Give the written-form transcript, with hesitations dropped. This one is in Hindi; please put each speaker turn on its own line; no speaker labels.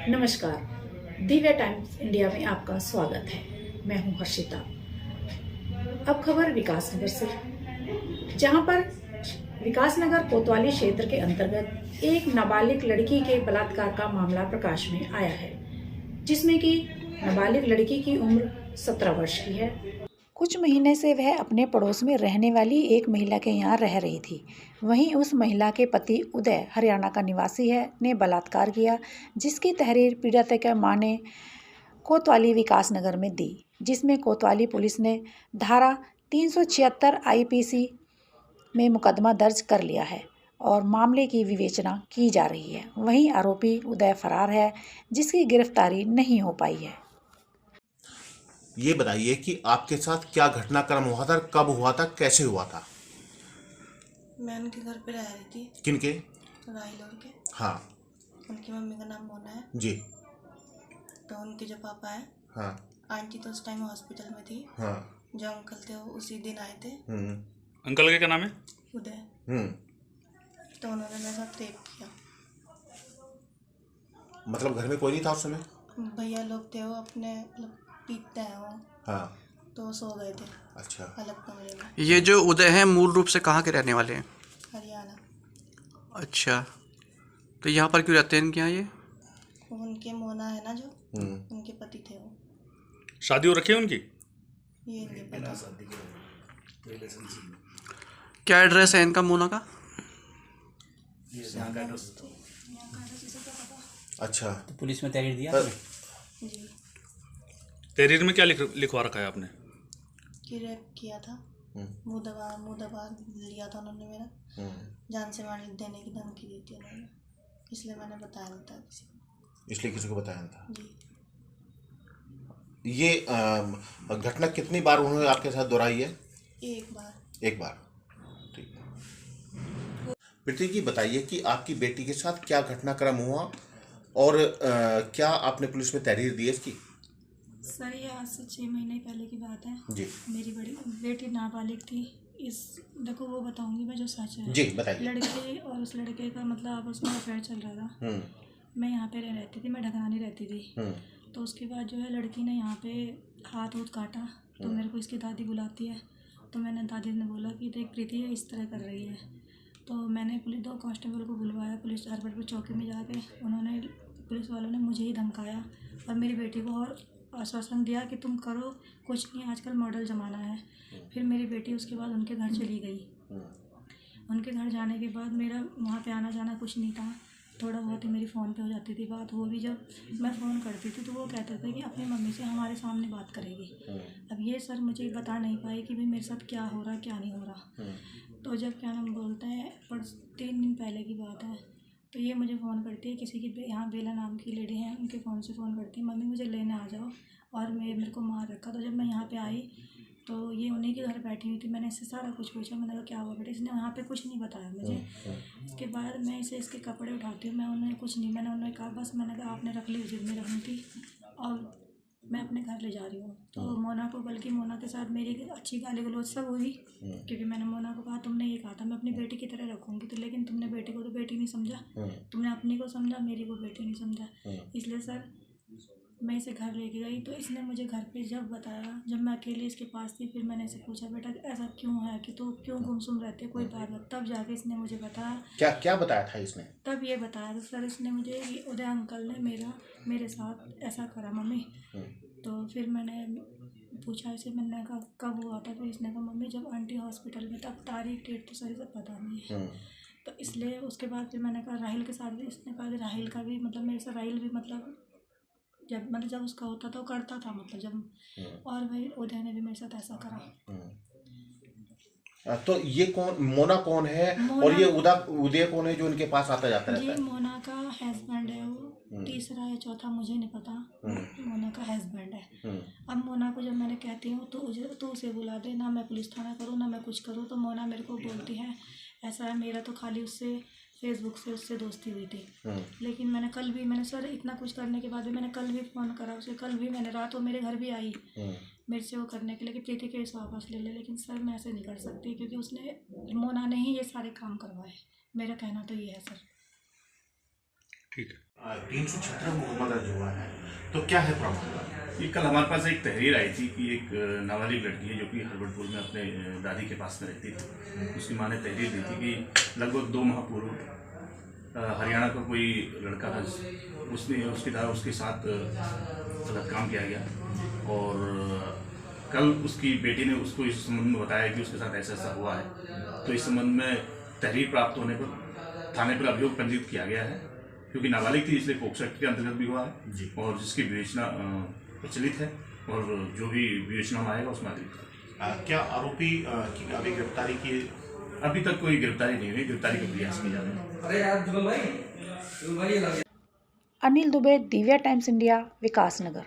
नमस्कार, दिव्य टाइम्स इंडिया में आपका स्वागत है। मैं हूं हर्षिता। अब खबर विकासनगर से, जहां पर विकासनगर कोतवाली क्षेत्र के अंतर्गत एक नाबालिग लड़की के बलात्कार का मामला प्रकाश में आया है, जिसमें कि नाबालिग लड़की की उम्र 17 वर्ष की है। कुछ महीने से वह अपने पड़ोस में रहने वाली एक महिला के यहाँ रह रही थी। वहीं उस महिला के पति उदय, हरियाणा का निवासी है, ने बलात्कार किया, जिसकी तहरीर पीड़िता की मां ने कोतवाली विकासनगर में दी, जिसमें कोतवाली पुलिस ने धारा 376 आईपीसी में मुकदमा दर्ज कर लिया है और मामले की विवेचना की जा रही है। वहीं आरोपी उदय फरार है, जिसकी गिरफ्तारी नहीं हो पाई है।
ये बताइए कि आपके साथ क्या घटनाक्रम हुआ था, कब हुआ था, कैसे हुआ था?
मैं उनके घर पे रह रही थी।
किनके?
राहिल और के।
हाँ
उनकी मम्मी का नाम मोना है
जी।
तो उनके जो पापा है,
हाँ
आंटी तो उस टाइम हॉस्पिटल में थी।
हाँ।
जो अंकल थे वो उसी दिन आए थे।
अंकल का क्या नाम है?
उदय। तो उन्होंने मेरे साथ रेप किया।
मतलब घर में कोई नहीं था उस समय?
भैया लोग थे, वो अपने मतलब पीटते हैं वो।
हाँ।
तो सो गए थे
अच्छा।
अलग कमरे में।
ये जो उदय हैं मूल रूप से कहाँ के रहने वाले हैं?
हरियाणा।
अच्छा, तो यहाँ पर क्यों रहते हैं इनके यहाँ ये?
उनके मोना है ना जो, उनके पति थे वो।
शादी हो रखी है उनकी?
ये नहीं पता।
क्या एड्रेस है इनका मोना का?
अच्छा,
तो पुलिस में तहरीर दिया आपने?
जी।
तहरीर में क्या लिखवा रखा है आपने?
कि रेप किया था, मुँह दबा लिया था उन्होंने मेरा, जान से मार देने की धमकी दी थी उन्होंने, इसलिए मैंने बताया नहीं था किसी को।
इसलिए किसी को बताया नहीं था?
जी।
ये घटना कितनी बार उन्होंने आपके साथ दोहराई है?
एक बार।
एक बार। ठीक है। प्रीति जी, बताइए कि आपकी बेटी के साथ क्या घटनाक्रम हुआ और क्या आपने पुलिस में तहरीर दी है इसकी?
सर, ये आज से 6 महीने पहले की बात है
जी।
मेरी बड़ी बेटी नाबालिग थी। देखो वो बताऊंगी मैं जो सच है।
जी बताइए।
लड़के और उस लड़के का मतलब आपस में अफेयर चल रहा था। मैं यहाँ पे रहती थी, मैं ढगनानी रहती थी। तो उसके बाद जो है लड़की ने यहाँ पे हाथ काटा, तो मेरे को इसकी दादी बुलाती है। तो मैंने दादी ने बोला कि देख प्रीति ये इस तरह कर रही है। तो मैंने पुलिस 2 कांस्टेबल को बुलवाया पुलिस टारगेट पर चौकी में जाके। उन्होंने पुलिस वालों ने मुझे ही धमकाया और मेरी बेटी को और आश्वासन दिया कि तुम करो, कुछ नहीं, आजकल मॉडल ज़माना है। फिर मेरी बेटी उसके बाद उनके घर चली गई। उनके घर जाने के बाद मेरा वहाँ पे आना जाना कुछ नहीं था, थोड़ा बहुत ही मेरी फ़ोन पे हो जाती थी बात। वो भी जब मैं फ़ोन करती थी तो वो कहते थे कि अपनी मम्मी से हमारे सामने बात करेगी। अब ये सर मुझे बता नहीं पाए कि भाई मेरे साथ क्या हो रहा क्या नहीं हो रहा। तो जब क्या नाम बोलते हैं, पर 3 दिन पहले की बात है, तो ये मुझे फ़ोन करती है, किसी की यहाँ बेला नाम की लेडी है, उनके फ़ोन से फ़ोन करती है, मम्मी मुझे लेने आ जाओ, और मेरे को मार रखा। तो जब मैं यहाँ पे आई तो ये उन्हीं के घर बैठी हुई थी। मैंने इससे सारा कुछ पूछा, मैंने कहा क्या हुआ बेटा? इसने वहाँ पे कुछ नहीं बताया मुझे। इसके बाद मैं इसे इसके कपड़े उठाती हूँ, मैं उन्हें कुछ नहीं, मैंने उन्हें कहा बस, मैंने कहा आपने रख ली, जिद में रखनी थी और मैं अपने घर ले जा रही हूँ। तो मोना को, बल्कि मोना के साथ मेरी अच्छी गाली गलौज सब हुई, क्योंकि मैंने मोना को कहा तुमने ये कहा था मैं अपनी बेटी की तरह रखूँगी, तो लेकिन तुमने बेटी को तो बेटी नहीं समझा, तुमने अपनी को समझा, मेरी को बेटी नहीं समझा। इसलिए सर मैं इसे घर लेके गई, तो इसने मुझे घर पे जब बताया, जब मैं अकेले इसके पास थी, फिर मैंने इसे पूछा बेटा ऐसा क्यों है कि तो क्यों गुमसुम रहते, कोई बात बता। तब जाके इसने मुझे बताया।
क्या क्या बताया था इसने?
तब ये बताया था सर इसने मुझे, उदय अंकल ने मेरे साथ ऐसा करा मम्मी। तो फिर मैंने पूछा इसे, मैंने कहा कब हुआ था? फिर इसने कहा मम्मी जब आंटी हॉस्पिटल में, तब तारीख डेट तो सही से पता नहीं है। तो इसलिए उसके बाद फिर मैंने कहा राहिल के साथ भी, इसने कहा कि राहिल का भी मतलब मेरे से, राहिल भी मतलब जब उसका होता था वो करता था, मतलब जब, और भाई उदय ने भी मेरे साथ ऐसा करा।
तो ये कौन, मोना कौन है और ये उदय कौन है जो इनके पास आता जाता रहता है?
ये मोना का हस्बैंड है, वो तीसरा या चौथा मुझे नहीं पता, मोना का हस्बैंड है। अब मोना को जब मैंने कहती हूँ तो उसे बुला दे, ना मैं पुलिस थाना करूँ ना मैं कुछ करूँ, तो मोना मेरे को बोलती है ऐसा है, मेरा तो खाली उससे फेसबुक से उससे दोस्ती हुई थी। लेकिन मैंने सर इतना कुछ करने के बाद भी मैंने कल भी फ़ोन करा उसे, कल भी मैंने रात वो मेरे घर भी आई मेरे से वो करने के लिए कि प्रीति केस वापस ले ले। लेकिन सर मैं ऐसे नहीं कर सकती, क्योंकि उसने, मोना ने ही ये सारे काम करवाए, मेरा कहना तो ये है सर।
ठीक है।
376 मुकदमा दर्ज हुआ है, तो क्या है प्रमाण?
ये कल हमारे पास एक तहरीर आई थी कि एक नाबालिग लड़की है जो कि हरबटपुर में अपने दादी के पास में रहती थी। उसकी माँ ने तहरीर दी थी कि लगभग 2 माह पूर्व हरियाणा का कोई लड़का था, उसके साथ गलत काम किया गया और कल उसकी बेटी ने उसको इस संबंध में बताया कि उसके साथ ऐसा हुआ है। तो इस संबंध में तहरीर प्राप्त होने पर थाने पर अभियोग पंजीकृत किया गया है, क्योंकि नाबालिग थी इसलिए पोक्सो एक्ट के अंतर्गत भी हुआ है और जिसकी विवेचना प्रचलित है और जो भी विवेचना में आएगा उसमें अतिरिक्त।
क्या आरोपी की अभी गिरफ्तारी की?
अभी तक कोई गिरफ्तारी नहीं हुई, गिरफ्तारी का प्रयास किया जा रहा है।
Anil Dubey, Divya times India, Vikasnagar.